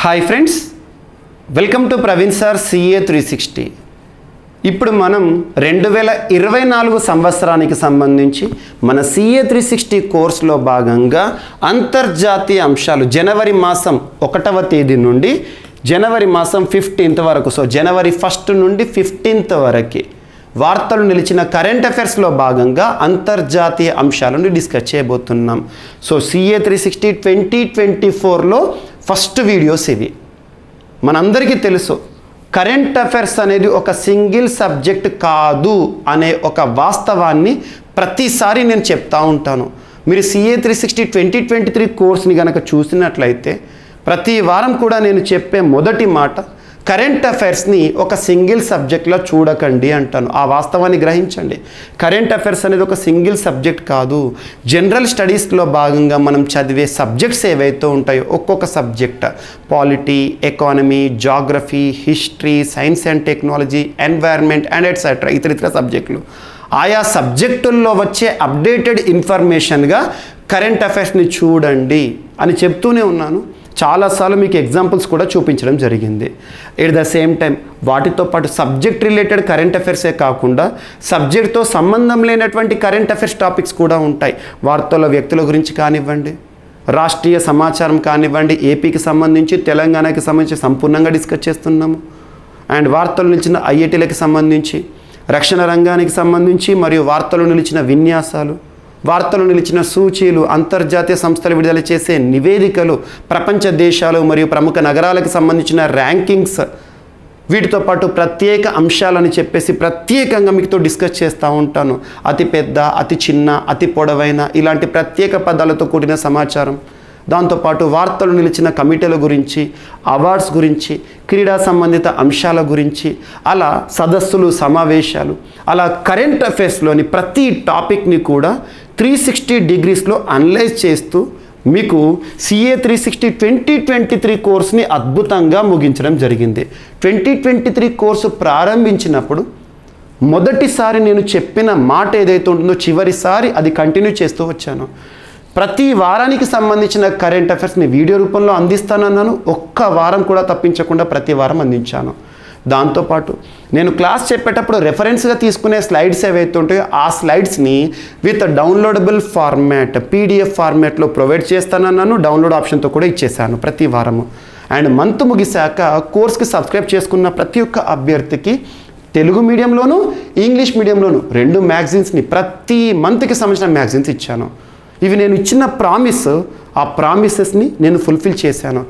Hi friends, welcome to Praveen sir CA 360. ఇప్పుడు మనం 2024 సంవత్సరానికి సంబంధించి మన CA 360 కోర్సులో భాగంగా అంతర్జాతీయ అంశాలు జనవరి మాసం 1వ తేదీ నుండి జనవరి మాసం 15th వరకు, సో జనవరి 1st నుండి 15th వరకు వార్తలు నిలిచిన కరెంట్ అఫైర్స్లో భాగంగా అంతర్జాతీయ అంశాలను డిస్కస్ చేయబోతున్నాం. సో CA 360 2024లో ఫస్ట్ వీడియోస్ ఇవి. మనందరికీ తెలుసు, కరెంట్ అఫైర్స్ అనేది ఒక సింగిల్ సబ్జెక్ట్ కాదు అనే ఒక వాస్తవాన్ని ప్రతిసారి నేను చెప్తా ఉంటాను. మీరు CA 360 2023 కోర్స్ని కనుక చూసినట్లయితే ప్రతి వారం కూడా నేను చెప్పే మొదటి మాట, కరెంట్ అఫైర్స్ని ఒక సింగిల్ సబ్జెక్ట్లో చూడకండి అంటాను. ఆ వాస్తవాన్ని గ్రహించండి. కరెంట్ అఫైర్స్ అనేది ఒక సింగిల్ సబ్జెక్ట్ కాదు. జనరల్ స్టడీస్లో భాగంగా మనం చదివే సబ్జెక్ట్స్ ఏవైతే ఉంటాయో ఒక్కొక్క subject, polity, economy, geography, history, science and technology, environment and etcetera ఇతర సబ్జెక్టులు, ఆయా సబ్జెక్టుల్లో వచ్చే అప్డేటెడ్ ఇన్ఫర్మేషన్గా కరెంట్ అఫైర్స్ని చూడండి అని చెప్తూనే ఉన్నాను. చాలాసార్లు మీకు ఎగ్జాంపుల్స్ కూడా చూపించడం జరిగింది. ఎట్ ద సేమ్ టైం వాటితో పాటు సబ్జెక్ట్ రిలేటెడ్ కరెంట్ అఫైర్సే కాకుండా సబ్జెక్ట్తో సంబంధం లేనటువంటి కరెంట్ అఫైర్స్ టాపిక్స్ కూడా ఉంటాయి. వార్తల్లో వ్యక్తుల గురించి కానివ్వండి, రాష్ట్రీయ సమాచారం కానివ్వండి, ఏపీకి సంబంధించి తెలంగాణకి సంబంధించి సంపూర్ణంగా డిస్కస్ చేస్తున్నాము. అండ్ వార్తలు నిలిచిన IITలకి సంబంధించి, రక్షణ రంగానికి సంబంధించి, మరియు వార్తలు నిలిచిన విన్యాసాలు, వార్తలు నిలిచిన సూచీలు, అంతర్జాతీయ సంస్థలు విడుదల చేసే నివేదికలు, ప్రపంచ దేశాలు మరియు ప్రముఖ నగరాలకు సంబంధించిన ర్యాంకింగ్స్, వీటితో పాటు ప్రత్యేక అంశాలని చెప్పేసి ప్రత్యేకంగా మీతో డిస్కస్ చేస్తూ ఉంటాను. అతి పెద్ద, అతి చిన్న, అతి పొడవైన ఇలాంటి ప్రత్యేక పదాలతో కూడిన సమాచారం, దాంతోపాటు వార్తలు నిలిచిన కమిటీల గురించి, అవార్డ్స్ గురించి, క్రీడా సంబంధిత అంశాల గురించి, అలా సదస్సులు, సమావేశాలు, అలా కరెంట్ అఫైర్స్లోని ప్రతి టాపిక్ని కూడా 360 degreesలో అనలైజ్ చేస్తూ మీకు CA 360 2023 కోర్సుని అద్భుతంగా ముగించడం జరిగింది. 2023 కోర్సు ప్రారంభించినప్పుడు మొదటిసారి నేను చెప్పిన మాట ఏదైతే ఉంటుందో చివరిసారి అది కంటిన్యూ చేస్తూ వచ్చాను. ప్రతి వారానికి సంబంధించిన కరెంట్ అఫైర్స్ని వీడియో రూపంలో అందిస్తానన్నాను. ఒక్క వారం కూడా తప్పించకుండా ప్రతి వారం అందించాను. దాంతోపాటు నేను క్లాస్ చెప్పేటప్పుడు రెఫరెన్స్గా తీసుకునే స్లైడ్స్ ఏవైతే ఉంటాయో ఆ స్లైడ్స్ని విత్ డౌన్లోడబుల్ ఫార్మాట్ PDF ఫార్మాట్లో ప్రొవైడ్ చేస్తానన్నాను. డౌన్లోడ్ ఆప్షన్తో కూడా ఇచ్చేసాను ప్రతి వారము. అండ్ మంత్ ముగిశాక కోర్స్కి సబ్స్క్రైబ్ చేసుకున్న ప్రతి ఒక్క అభ్యర్థికి తెలుగు మీడియంలోను, ఇంగ్లీష్ మీడియంలోను 2 మ్యాగజైన్స్ని ప్రతి మంత్కి సంబంధించిన మ్యాగజైన్స్ ఇచ్చాను. ఇవి నేను ఇచ్చిన ప్రామిస్, ఆ ప్రామిసెస్ని నేను ఫుల్ఫిల్ చేశాను.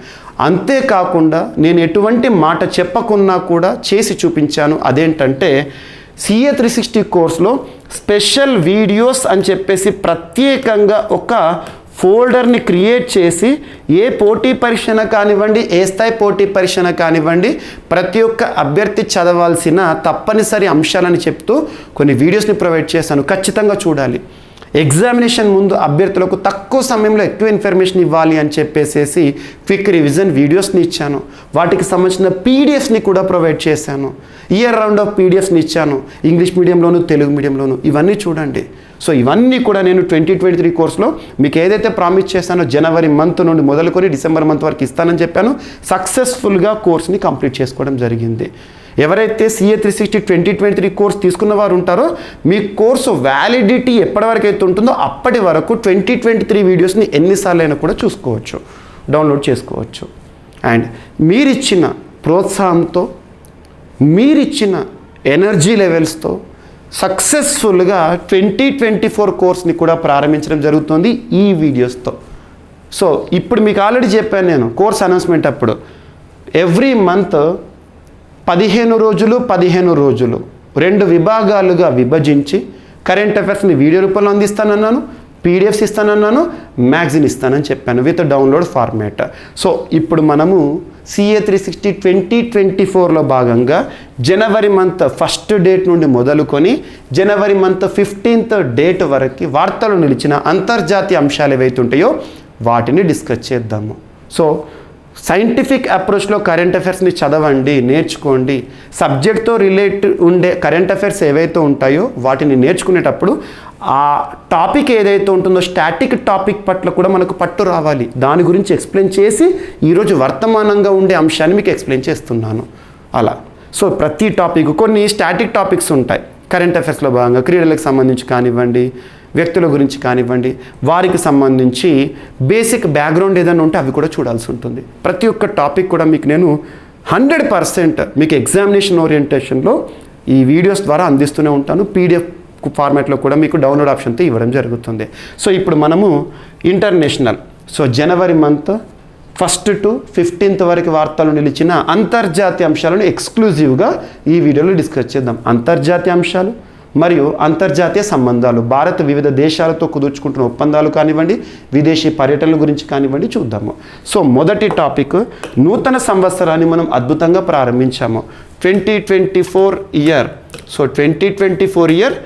అంతేకాకుండా నేను ఎటువంటి మాట చెప్పకున్నా కూడా చేసి చూపించాను. అదేంటంటే CA 360 కోర్సులో స్పెషల్ వీడియోస్ అని చెప్పేసి ప్రత్యేకంగా ఒక ఫోల్డర్ని క్రియేట్ చేసి ఏ పోటీ పరీక్షణ కానివ్వండి, ఏ స్థాయి పోటీ పరీక్షణ కానివ్వండి, ప్రతి ఒక్క అభ్యర్థి చదవాల్సిన తప్పనిసరి అంశాలని చెప్తూ కొన్ని వీడియోస్ని ప్రొవైడ్ చేశాను. ఖచ్చితంగా చూడాలి. ఎగ్జామినేషన్ ముందు అభ్యర్థులకు తక్కువ సమయంలో ఎక్కువ ఇన్ఫర్మేషన్ ఇవ్వాలి అని చెప్పేసి క్విక్ రివిజన్ వీడియోస్ని ఇచ్చాను. వాటికి సంబంధించిన PDFస్ని కూడా ప్రొవైడ్ చేశాను. ఇయర్ రౌండ్ ఆఫ్ PDFస్ని ఇచ్చాను, ఇంగ్లీష్ మీడియంలోను, తెలుగు మీడియంలోను. ఇవన్నీ చూడండి. సో ఇవన్నీ కూడా నేను 2023 కోర్సులో మీకు ఏదైతే ప్రామిస్ చేశానో జనవరి మంత్ నుండి మొదలుకొని డిసెంబర్ మంత్ వరకు ఇస్తానని చెప్పాను. సక్సెస్ఫుల్గా కోర్స్ని కంప్లీట్ చేసుకోవడం జరిగింది. ఎవరైతే CA 360 2023 కోర్స్ తీసుకున్న వారు ఉంటారో మీ కోర్సు వ్యాలిడిటీ ఎప్పటివరకు అయితే ఉంటుందో అప్పటి వరకు 2023 వీడియోస్ని ఎన్నిసార్లు అయినా కూడా చూసుకోవచ్చు, డౌన్లోడ్ చేసుకోవచ్చు. అండ్ మీరిచ్చిన ప్రోత్సాహంతో, మీరిచ్చిన ఎనర్జీ లెవెల్స్తో సక్సెస్ఫుల్గా 2024 కోర్స్ని కూడా ప్రారంభించడం జరుగుతుంది ఈ వీడియోస్తో. సో ఇప్పుడు మీకు ఆల్రెడీ చెప్పాను నేను కోర్స్ అనౌన్స్మెంట్ అప్పుడు, ఎవ్రీ మంత్ 15 రోజులు 2 విభాగాలుగా విభజించి కరెంట్ అఫైర్స్ని వీడియో రూపంలో అందిస్తానన్నాను, PDFs ఇస్తానన్నాను, మ్యాగజైన్ ఇస్తానని చెప్పాను విత్ డౌన్లోడ్ ఫార్మాట్. సో ఇప్పుడు మనము CA 360 2024లో భాగంగా జనవరి మంత్ 1st డేట్ నుండి మొదలుకొని జనవరి మంత్ 15th డేట్ వరకు వార్తలు నిలిచిన అంతర్జాతీయ అంశాలు ఏవైతే ఉంటాయో వాటిని డిస్కస్ చేద్దాము. సో సైంటిఫిక్ అప్రోచ్లో కరెంట్ అఫైర్స్ని చదవండి, నేర్చుకోండి. సబ్జెక్ట్తో రిలేట్ ఉండే కరెంట్ అఫైర్స్ ఏవైతే ఉంటాయో వాటిని నేర్చుకునేటప్పుడు ఆ టాపిక్ ఏదైతే ఉంటుందో స్టాటిక్ టాపిక్ పట్ల కూడా మనకు పట్టు రావాలి. దాని గురించి ఎక్స్ప్లెయిన్ చేసి ఈరోజు వర్తమానంగా ఉండే అంశాన్ని మీకు ఎక్స్ప్లెయిన్ చేస్తున్నాను. అలా సో ప్రతి టాపిక్ కొన్ని స్టాటిక్ టాపిక్స్ ఉంటాయి కరెంట్ అఫైర్స్లో భాగంగా. క్రీడలకు సంబంధించి కానివ్వండి, వ్యక్తుల గురించి కానివ్వండి, వారికి సంబంధించి బేసిక్ బ్యాక్గ్రౌండ్ ఏదైనా ఉంటే అవి కూడా చూడాల్సి ఉంటుంది. ప్రతి ఒక్క టాపిక్ కూడా మీకు నేను 100% మీకు ఎగ్జామినేషన్ ఓరియంటేషన్లో ఈ వీడియోస్ ద్వారా అందిస్తూనే ఉంటాను. PDF ఫార్మాట్లో కూడా మీకు డౌన్లోడ్ ఆప్షన్తో ఇవ్వడం జరుగుతుంది. సో ఇప్పుడు మనము international, so January month 1 to 15 వరకు వార్తలు నిలిచిన అంతర్జాతీయ అంశాలను ఎక్స్క్లూజివ్గా ఈ వీడియోలో డిస్కస్ చేద్దాం. అంతర్జాతీయ అంశాలు మరియు అంతర్జాతీయ సంబంధాలు, భారత్ వివిధ దేశాలతో కుదుర్చుకుంటున్న ఒప్పందాలు కానివ్వండి, విదేశీ పర్యటనల గురించి కానివ్వండి చూద్దాము. సో మొదటి టాపిక్, నూతన సంవత్సరాన్ని మనం అద్భుతంగా ప్రారంభించాము. 2024 ఇయర్. సో 2024 ఇయర్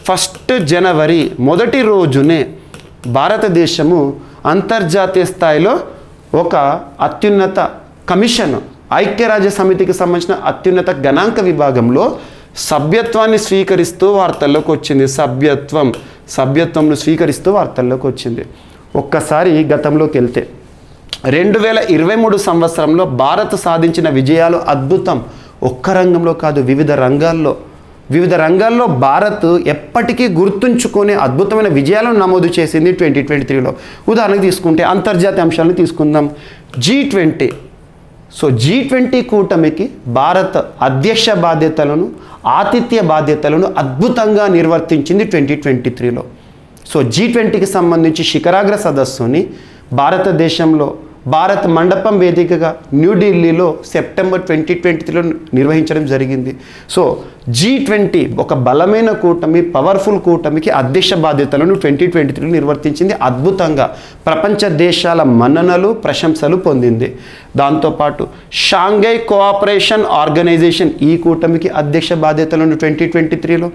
1 జనవరి మొదటి రోజునే భారతదేశము అంతర్జాతీయ స్థాయిలో ఒక అత్యున్నత కమిషన్, ఐక్యరాజ్య సమితికి సంబంధించిన అత్యున్నత గణాంక విభాగంలో సభ్యత్వాన్ని స్వీకరిస్తూ వార్తల్లోకి వచ్చింది. సభ్యత్వంను స్వీకరిస్తూ వార్తల్లోకి వచ్చింది. ఒక్కసారి గతంలోకి వెళ్తే 2023 సంవత్సరంలో భారత్ సాధించిన విజయాలు అద్భుతం. ఒక్క రంగంలో కాదు, వివిధ రంగాల్లో భారత్ ఎప్పటికీ గుర్తుంచుకునే అద్భుతమైన విజయాలను నమోదు చేసింది 2023లో. ఉదాహరణకు తీసుకుంటే అంతర్జాతీయ అంశాలను తీసుకుందాం. G20. సో G20 కూటమికి భారత్ అధ్యక్ష బాధ్యతలను, ఆతిథ్య బాధ్యతలను అద్భుతంగా నిర్వర్తించింది 2023లో. సో G20కి సంబంధించి శిఖరాగ్ర సదస్సుని భారతదేశంలో భారత్ మండపం వేదికగా న్యూఢిల్లీలో సెప్టెంబర్ 2023లో నిర్వహించడం జరిగింది. సో G20 ఒక బలమైన కూటమి, పవర్ఫుల్ కూటమికి అధ్యక్ష బాధ్యతలను 2023లో నిర్వర్తించింది. అద్భుతంగా ప్రపంచ దేశాల మన్ననలు, ప్రశంసలు పొందింది. దాంతోపాటు షాంఘై కోఆపరేషన్ ఆర్గనైజేషన్ ఈ కూటమికి అధ్యక్ష బాధ్యతలను 2023లో,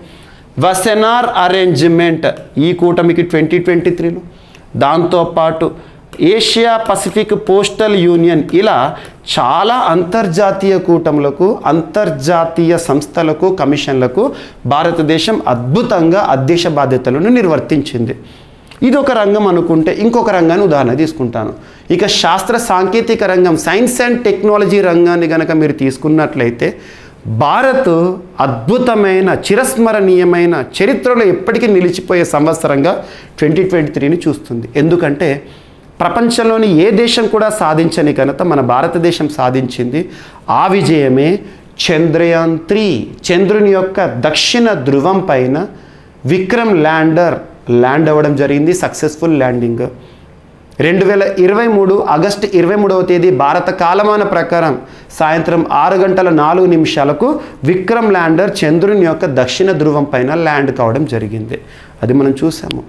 వసెనార్ అరేంజ్మెంట్ ఈ కూటమికి 2023లో, దాంతోపాటు ఏషియా పసిఫిక్ పోస్టల్ యూనియన్, ఇలా చాలా అంతర్జాతీయ కూటములకు, అంతర్జాతీయ సంస్థలకు, కమిషన్లకు భారతదేశం అద్భుతంగా అధ్యక్ష బాధ్యతలను నిర్వర్తించింది. ఇది ఒక రంగం అనుకుంటే ఇంకొక రంగాన్ని ఉదాహరణ తీసుకుంటాను. ఇక శాస్త్ర సాంకేతిక రంగం, సైన్స్ అండ్ టెక్నాలజీ రంగాన్ని కనుక మీరు తీసుకున్నట్లయితే భారత్ అద్భుతమైన, చిరస్మరణీయమైన, చరిత్రలో ఎప్పటికీ నిలిచిపోయే సంవత్సరంగా 2023ని చూస్తుంది. ఎందుకంటే ప్రపంచంలోని ఏ దేశం కూడా సాధించని ఘనత మన భారతదేశం సాధించింది. ఆ విజయమే చంద్రయాన్ 3, చంద్రుని యొక్క దక్షిణ ధృవం పైన విక్రమ్ ల్యాండ్ అవ్వడం జరిగింది. Successful landing. 2023 ఆగస్టు 23వ తేదీ భారత కాలమాన ప్రకారం సాయంత్రం 6:04 విక్రమ్ ల్యాండర్ చంద్రుని యొక్క దక్షిణ ధృవం పైన ల్యాండ్ కావడం జరిగింది. అది మనం చూసాము.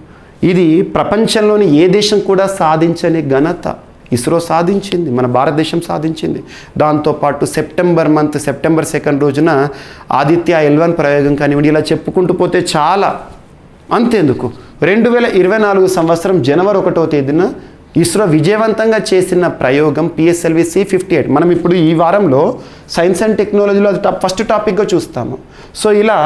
ఇది ప్రపంచంలోని ఏ దేశం కూడా సాధించని ఘనత ఇస్రో సాధించింది, మన భారతదేశం సాధించింది. దాంతోపాటు సెప్టెంబర్ 2 రోజున ఆదిత్య L1 ప్రయోగం కానివ్వండి, ఇలా చెప్పుకుంటూ పోతే చాలా. అంతేందుకు 2024 సంవత్సరం జనవరి 1వ తేదీన ఇస్రో విజయవంతంగా చేసిన ప్రయోగం PSLV C58. మనం ఇప్పుడు ఈ వారంలో సైన్స్ అండ్ టెక్నాలజీలో అది ఫస్ట్ టాపిక్గా చూస్తాము. సో ఇలా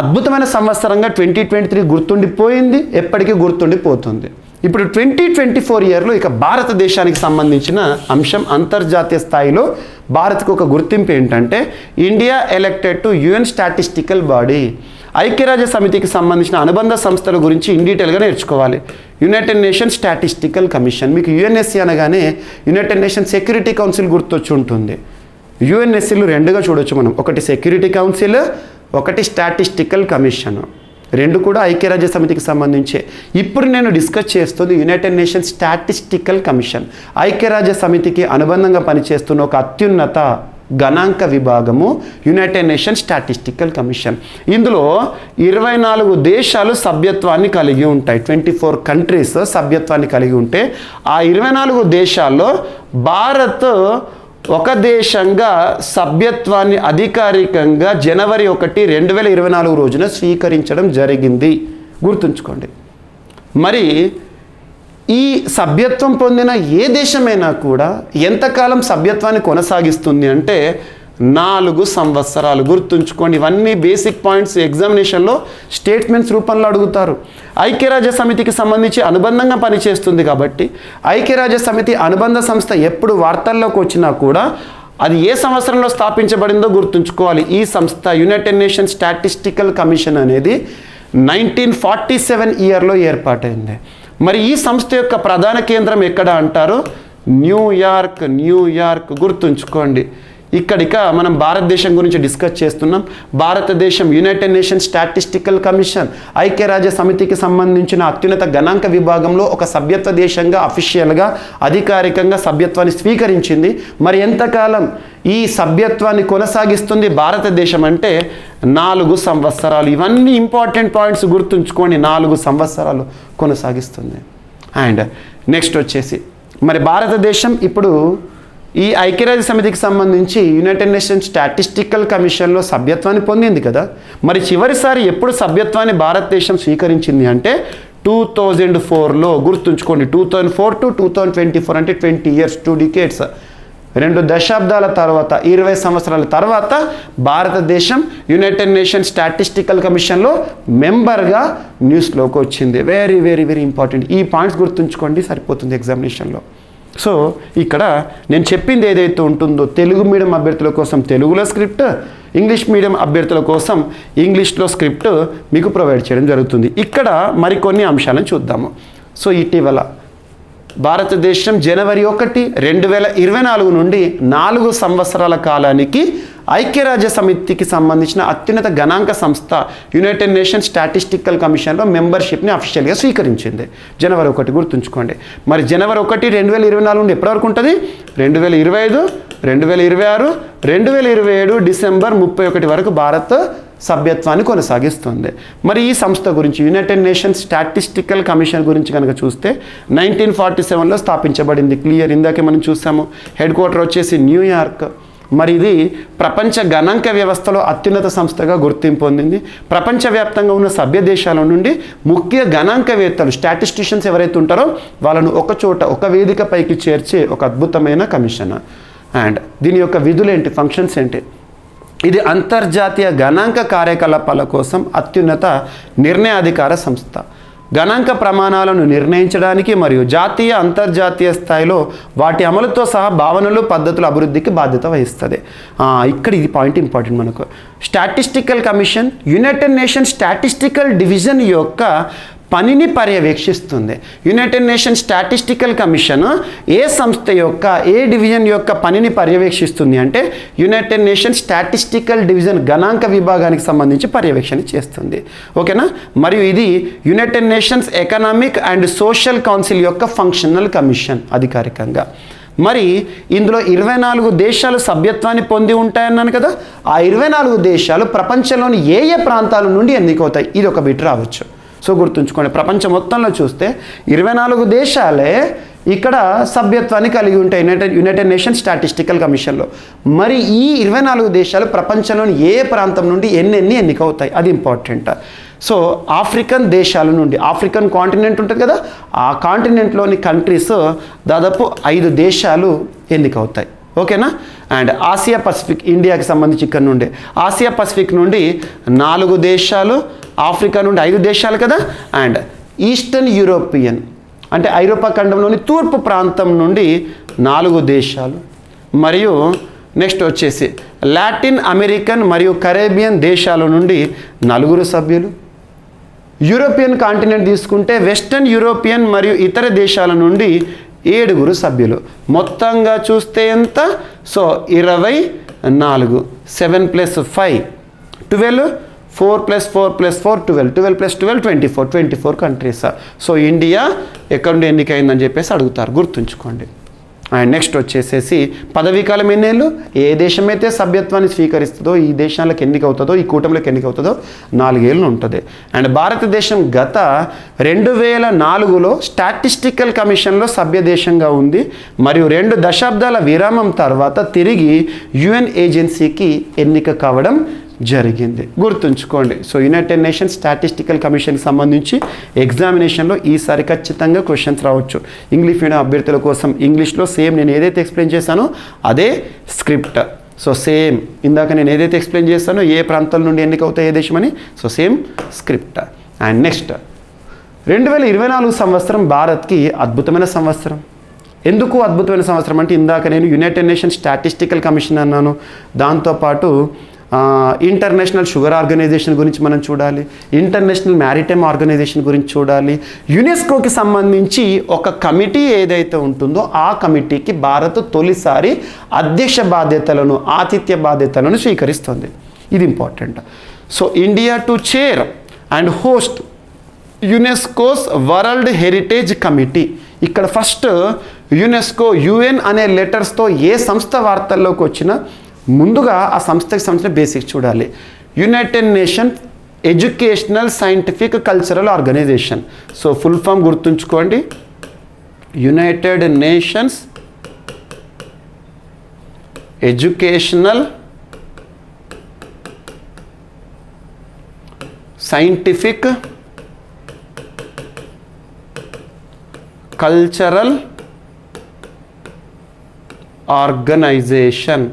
అద్భుతమైన సంవత్సరంగా 2023 గుర్తుండిపోయింది, ఎప్పటికీ గుర్తుండిపోతుంది. ఇప్పుడు 2024 ఇయర్లో ఇక భారతదేశానికి సంబంధించిన అంశం, అంతర్జాతీయ స్థాయిలో భారత్కు ఒక గుర్తింపు ఏంటంటే India elected to UN statistical body. ఐక్యరాజ్య సమితికి సంబంధించిన అనుబంధ సంస్థల గురించి ఇన్ డీటెయిల్గా నేర్చుకోవాలి. యునైటెడ్ నేషన్స్ స్టాటిస్టికల్ కమిషన్, మీకు UNSC అనగానే యునైటెడ్ నేషన్స్ సెక్యూరిటీ కౌన్సిల్ గుర్తొచ్చి ఉంటుంది. UNSCలు రెండుగా చూడొచ్చు మనం, ఒకటి సెక్యూరిటీ కౌన్సిల్, ఒకటి స్టాటిస్టికల్ కమిషన్. రెండు కూడా ఐక్యరాజ్య సమితికి సంబంధించే. ఇప్పుడు నేను డిస్కస్ చేస్తుంది యునైటెడ్ నేషన్స్ స్టాటిస్టికల్ కమిషన్, ఐక్యరాజ్య సమితికి అనుబంధంగా పనిచేస్తున్న ఒక అత్యున్నత గణాంక విభాగము యునైటెడ్ నేషన్స్ స్టాటిస్టికల్ కమిషన్. ఇందులో 24 దేశాలు సభ్యత్వాన్ని కలిగి ఉంటాయి. 24 కంట్రీస్ సభ్యత్వాన్ని కలిగి ఉంటే ఆ 24 దేశాల్లో భారత్ ఒక దేశంగా సభ్యత్వాన్ని అధికారికంగా జనవరి 1, 2024 రోజున స్వీకరించడం జరిగింది. గుర్తుంచుకోండి. మరి ఈ సభ్యత్వం పొందిన ఏ దేశమైనా కూడా ఎంతకాలం సభ్యత్వాన్ని కొనసాగిస్తుంది అంటే 4 సంవత్సరాలు. గుర్తుంచుకోండి, ఇవన్నీ బేసిక్ పాయింట్స్ ఎగ్జామినేషన్లో స్టేట్మెంట్స్ రూపంలో అడుగుతారు. ఐక్యరాజ్య సమితికి సంబంధించి అనుబంధంగా పనిచేస్తుంది కాబట్టి ఐక్యరాజ్య సమితి అనుబంధ సంస్థ ఎప్పుడు వార్తల్లోకి వచ్చినా కూడా అది ఏ సంవత్సరంలో స్థాపించబడిందో గుర్తుంచుకోవాలి. ఈ సంస్థ యునైటెడ్ నేషన్స్ స్టాటిస్టికల్ కమిషన్ అనేది 1947 ఇయర్లో ఏర్పాటైంది. మరి ఈ సంస్థ యొక్క ప్రధాన కేంద్రం ఎక్కడ అంటారు? న్యూయార్క్. గుర్తుంచుకోండి, ఇక్కడిక మనం భారతదేశం గురించి డిస్కస్ చేస్తున్నాం. భారతదేశం యునైటెడ్ నేషన్స్ స్టాటిస్టికల్ కమిషన్ ఐక్యరాజ్య సమితికి సంబంధించిన అత్యున్నత గణాంక విభాగంలో ఒక సభ్యత్వ దేశంగా అఫీషియల్గా అధికారికంగా సభ్యత్వాన్ని స్వీకరించింది. మరి ఎంతకాలం ఈ సభ్యత్వాన్ని కొనసాగిస్తుంది భారతదేశం అంటే 4 సంవత్సరాలు. ఇవన్నీ ఇంపార్టెంట్ పాయింట్స్ గుర్తుంచుకోండి, 4 సంవత్సరాలు కొనసాగిస్తుంది. అండ్ నెక్స్ట్ వచ్చేసి మరి భారతదేశం ఇప్పుడు ఈ ఐక్యరాజ్య సమితికి సంబంధించి యునైటెడ్ నేషన్స్ స్టాటిస్టికల్ కమిషన్లో సభ్యత్వాన్ని పొందింది కదా. మరి చివరిసారి ఎప్పుడు సభ్యత్వాన్ని భారతదేశం స్వీకరించింది అంటే 2004లో. గుర్తుంచుకోండి, 2004 to 2024 అంటే 20 years, 2 decades, 2 దశాబ్దాల తర్వాత 20 సంవత్సరాల తర్వాత భారతదేశం యునైటెడ్ నేషన్స్ స్టాటిస్టికల్ కమిషన్లో మెంబర్గా న్యూస్లోకి వచ్చింది. Very very very important. ఈ పాయింట్స్ గుర్తుంచుకోండి, సరిపోతుంది ఎగ్జామినేషన్లో. సో ఇక్కడ నేను చెప్పింది ఏదైతే ఉంటుందో తెలుగు మీడియం అభ్యర్థుల కోసం తెలుగులో స్క్రిప్ట్, ఇంగ్లీష్ మీడియం అభ్యర్థుల కోసం ఇంగ్లీష్లో స్క్రిప్ట్ మీకు ప్రొవైడ్ చేయడం జరుగుతుంది. ఇక్కడ మరికొన్ని అంశాలను చూద్దాము. సో ఇటీవల భారతదేశం జనవరి 1, 2024 నుండి 4 సంవత్సరాల కాలానికి ఐక్యరాజ్య సమితికి సంబంధించిన అత్యున్నత గణాంక సంస్థ యునైటెడ్ నేషన్స్ స్టాటిస్టికల్ కమిషన్లో మెంబర్షిప్ని అఫీషియల్గా స్వీకరించింది. జనవరి 1 గుర్తుంచుకోండి. మరి జనవరి 1, 2024 నుండి ఎప్పటి వరకు ఉంటుంది? 2025, 2026, 2027 డిసెంబర్ 31 వరకు భారత్ సభ్యత్వాన్ని కొనసాగిస్తుంది. మరి ఈ సంస్థ గురించి యునైటెడ్ నేషన్స్ స్టాటిస్టికల్ కమిషన్ గురించి కనుక చూస్తే 1947లో స్థాపించబడింది. క్లియర్, ఇందాకే మనం చూసాము. హెడ్ క్వార్టర్ వచ్చేసి న్యూయార్క్. మరి ఇది ప్రపంచ గణాంక వ్యవస్థలో అత్యున్నత సంస్థగా గుర్తింపు పొందింది. ప్రపంచవ్యాప్తంగా ఉన్న సభ్య దేశాల నుండి ముఖ్య గణాంకవేత్తలు స్టాటిస్టిషియన్స్ ఎవరైతే ఉంటారో వాళ్ళను ఒక చోట ఒక వేదిక పైకి చేర్చే ఒక అద్భుతమైన కమిషన్. అండ్ దీని యొక్క విధులేంటి, ఫంక్షన్స్ ఏంటి? ఇది అంతర్జాతీయ గణాంక కార్యకలాపాల కోసం అత్యున్నత నిర్ణయాధికార సంస్థ. గణాంక ప్రమాణాలను నిర్ణయించడానికి మరియు జాతీయ అంతర్జాతీయ స్థాయిలో వాటి అమలుతో సహా భావనలు పద్ధతుల అభివృద్ధికి బాధ్యత వహిస్తుంది. ఇక్కడ ఇది పాయింట్ ఇంపార్టెంట్ మనకు. Statistical commission United nations statistical division యొక్క పనిని పర్యవేక్షిస్తుంది. యునైటెడ్ నేషన్స్ స్టాటిస్టికల్ కమిషన్ ఏ సంస్థ యొక్క ఏ డివిజన్ యొక్క పనిని పర్యవేక్షిస్తుంది అంటే యునైటెడ్ నేషన్స్ స్టాటిస్టికల్ డివిజన్ గణాంక విభాగానికి సంబంధించి పర్యవేక్షణ చేస్తుంది. ఓకేనా. మరియు ఇది United nations economic and social council యొక్క ఫంక్షనల్ కమిషన్ అధికారికంగా. మరి ఇందులో 24 దేశాలు సభ్యత్వాన్ని పొంది ఉంటాయన్నాను కదా. ఆ 24 దేశాలు ప్రపంచంలోని ఏ ఏ ప్రాంతాల నుండి ఎన్నికవుతాయి, ఇది ఒక బిట్ రావచ్చు. సో గుర్తుంచుకోండి, ప్రపంచం మొత్తంలో చూస్తే 24 దేశాలే ఇక్కడ సభ్యత్వాన్ని కలిగి ఉంటాయి యునైటెడ్ నేషన్స్ స్టాటిస్టికల్ కమిషన్లో. మరి ఈ 24 దేశాలు ప్రపంచంలోని ఏ ప్రాంతం నుండి ఎన్ని ఎన్నికవుతాయి, అది ఇంపార్టెంట్. సో ఆఫ్రికన్ దేశాల నుండి, ఆఫ్రికన్ కాంటినెంట్ ఉంటుంది కదా, ఆ కాంటినెంట్లోని కంట్రీస్ దాదాపు 5 దేశాలు ఎన్నికవుతాయి. ఓకేనా. అండ్ ఆసియా పసిఫిక్, ఇండియాకి సంబంధించి ఇక్కడ నుండి ఆసియా పసిఫిక్ నుండి 4 దేశాలు, ఆఫ్రికా నుండి 5 దేశాలు కదా. అండ్ ఈస్టర్న్ యూరోపియన్ అంటే ఐరోపా ఖండంలోని తూర్పు ప్రాంతం నుండి 4 దేశాలు, మరియు నెక్స్ట్ వచ్చేసి లాటిన్ అమెరికన్ మరియు కరేబియన్ దేశాల నుండి 4 సభ్యులు. యూరోపియన్ కాంటినెంట్ తీసుకుంటే వెస్టర్న్ యూరోపియన్ మరియు ఇతర దేశాల నుండి 7 సభ్యులు. మొత్తంగా చూస్తే ఎంత? So 24, 7 + 5 12, 4 + 4 + 4 12, 12 + 12 24 countries. సో ఇండియా ఎక్కడ నుండి ఎన్నికైందని చెప్పేసి అడుగుతారు, గుర్తుంచుకోండి. అండ్ నెక్స్ట్ వచ్చేసేసి పదవీకాలం ఎన్నేళ్ళు, ఏ దేశమైతే సభ్యత్వాన్ని స్వీకరిస్తుందో ఈ దేశాలకు ఎన్నికవుతుందో, ఈ కూటమిలోకి ఎన్నికవుతుందో 4 ఏళ్ళు ఉంటుంది. అండ్ భారతదేశం గత 2004లో స్టాటిస్టికల్ కమిషన్లో సభ్య దేశంగా ఉంది. మరియు 2 దశాబ్దాల విరామం తర్వాత తిరిగి యుఎన్ ఏజెన్సీకి ఎన్నిక కావడం జరిగింది. గుర్తుంచుకోండి. సో యునైటెడ్ నేషన్స్ స్టాటిస్టికల్ కమిషన్కి సంబంధించి ఎగ్జామినేషన్లో ఈసారి ఖచ్చితంగా క్వశ్చన్స్ రావచ్చు. ఇంగ్లీష్ మీడియం అభ్యర్థుల కోసం ఇంగ్లీష్లో సేమ్ నేను ఏదైతే ఎక్స్ప్లెయిన్ చేశానో అదే స్క్రిప్ట్. సో సేమ్ ఇందాక నేను ఏదైతే ఎక్స్ప్లెయిన్ చేస్తానో ఏ ప్రాంతాల నుండి ఎన్నికవుతాయి ఏ దేశం అని, so same script. And next 2024 సంవత్సరం భారత్కి అద్భుతమైన సంవత్సరం. ఎందుకు అద్భుతమైన సంవత్సరం అంటే ఇందాక నేను యునైటెడ్ నేషన్స్ స్టాటిస్టికల్ కమిషన్ అన్నాను, దాంతోపాటు ఇంటర్నేషనల్ షుగర్ ఆర్గనైజేషన్ గురించి మనం చూడాలి, ఇంటర్నేషనల్ మ్యారిటైమ్ ఆర్గనైజేషన్ గురించి చూడాలి, యునెస్కోకి సంబంధించి ఒక కమిటీ ఏదైతే ఉంటుందో ఆ కమిటీకి భారత్ తొలిసారి అధ్యక్ష బాధ్యతలను ఆతిథ్య బాధ్యతలను స్వీకరిస్తుంది. ఇది important. So India to chair and host UNESCO's world heritage committee. ఇక్కడ ఫస్ట్ యునెస్కో యుఎన్ అనే లెటర్స్తో ఏ సంస్థ వార్తల్లోకి వచ్చినా ముందుగా ఆ సంస్థకి సంబంధించిన బేసిక్స్ చూడాలి. United Nations Educational Scientific Cultural Organization. So full form గుర్తుంచుకోండి, United Nations Educational Scientific Cultural Organization.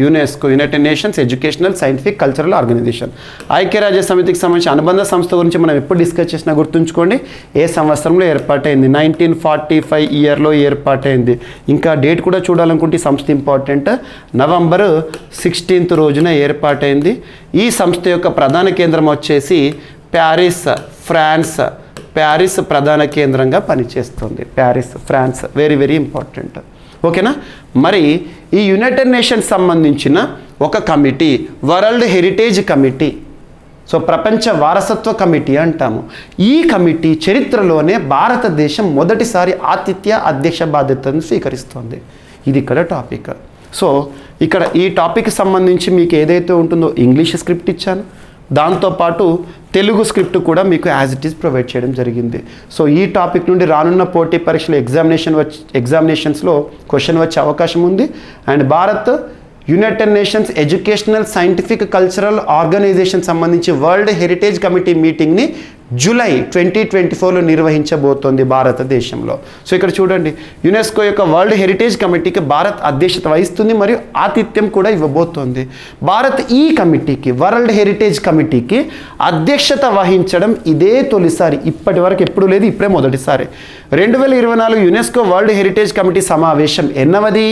UNESCO United Nations Educational Scientific Cultural Organization. ఐక్యరాజ్య సమితికి సంబంధించిన అనుబంధ సంస్థ గురించి మనం ఎప్పుడు డిస్కస్ చేసినా గుర్తుంచుకోండి, ఏ సంవత్సరంలో ఏర్పాటైంది, 1945 ఇయర్లో ఏర్పాటైంది. ఇంకా డేట్ కూడా చూడాలనుకుంటే ఈ సంస్థ ఇంపార్టెంట్, నవంబర్ 16 రోజున ఏర్పాటైంది. ఈ సంస్థ యొక్క ప్రధాన కేంద్రం వచ్చేసి ప్యారిస్, ఫ్రాన్స్. ప్యారిస్ ప్రధాన కేంద్రంగా పనిచేస్తుంది. Paris, France. Very very important. ఓకేనా. మరి ఈ యునైటెడ్ నేషన్స్ సంబంధించిన ఒక committee world heritage committee, so ప్రపంచ వారసత్వ కమిటీ అంటాము. ఈ కమిటీ చరిత్రలోనే భారతదేశం మొదటిసారి ఆతిథ్య అధ్యక్ష బాధ్యతను స్వీకరిస్తుంది. ఇది ఇక్కడ టాపిక్. సో ఇక్కడ ఈ టాపిక్ సంబంధించి మీకు ఏదైతే ఉంటుందో ఇంగ్లీష్ స్క్రిప్ట్ ఇచ్చాను, దాంతోపాటు తెలుగు స్క్రిప్ట్ కూడా మీకు యాజ్ ఇట్ ఈస్ ప్రొవైడ్ చేయడం జరిగింది. సో ఈ టాపిక్ నుండి రానున్న పోటీ పరీక్షలు ఎగ్జామినేషన్స్లో క్వశ్చన్ వచ్చే అవకాశం ఉంది. And Bharat United Nations Educational Scientific Cultural Organization సంబంధించి వరల్డ్ హెరిటేజ్ కమిటీ మీటింగ్ని జూలై 2024లో నిర్వహించబోతోంది భారతదేశంలో. సో ఇక్కడ చూడండి, యునెస్కో యొక్క వరల్డ్ హెరిటేజ్ కమిటీకి భారత్ అధ్యక్షత వహిస్తుంది మరియు ఆతిథ్యం కూడా ఇవ్వబోతోంది. భారత్ ఈ కమిటీకి వరల్డ్ హెరిటేజ్ కమిటీకి అధ్యక్షత వహించడం ఇదే తొలిసారి. ఇప్పటి వరకు ఎప్పుడు లేదు, ఇప్పుడే మొదటిసారి. 2024 యునెస్కో వరల్డ్ హెరిటేజ్ కమిటీ సమావేశం ఎన్నవది?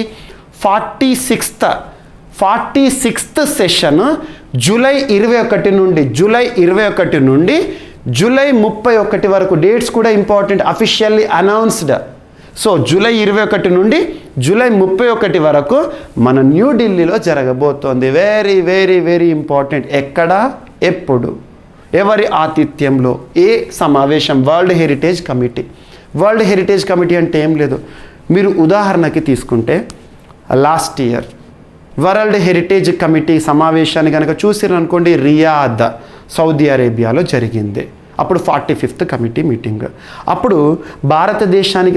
46th సెషన్ జూలై 21 నుండి జూలై 31 వరకు. డేట్స్ కూడా important, officially announced. So July 21 నుండి జూలై 31 వరకు మన న్యూఢిల్లీలో జరగబోతోంది. Very very very important. ఎక్కడ, ఎప్పుడు, ఎవరి ఆతిథ్యంలో, ఏ సమావేశం? World heritage committee. World heritage committee అంటే ఏం లేదు, మీరు ఉదాహరణకి తీసుకుంటే last year world heritage committee సమావేశాన్ని కనుక చూసిరనుకోండి, రియాద్, సౌదీ అరేబియాలో జరిగింది. అప్పుడు 45th కమిటీ మీటింగ్. అప్పుడు భారతదేశానికి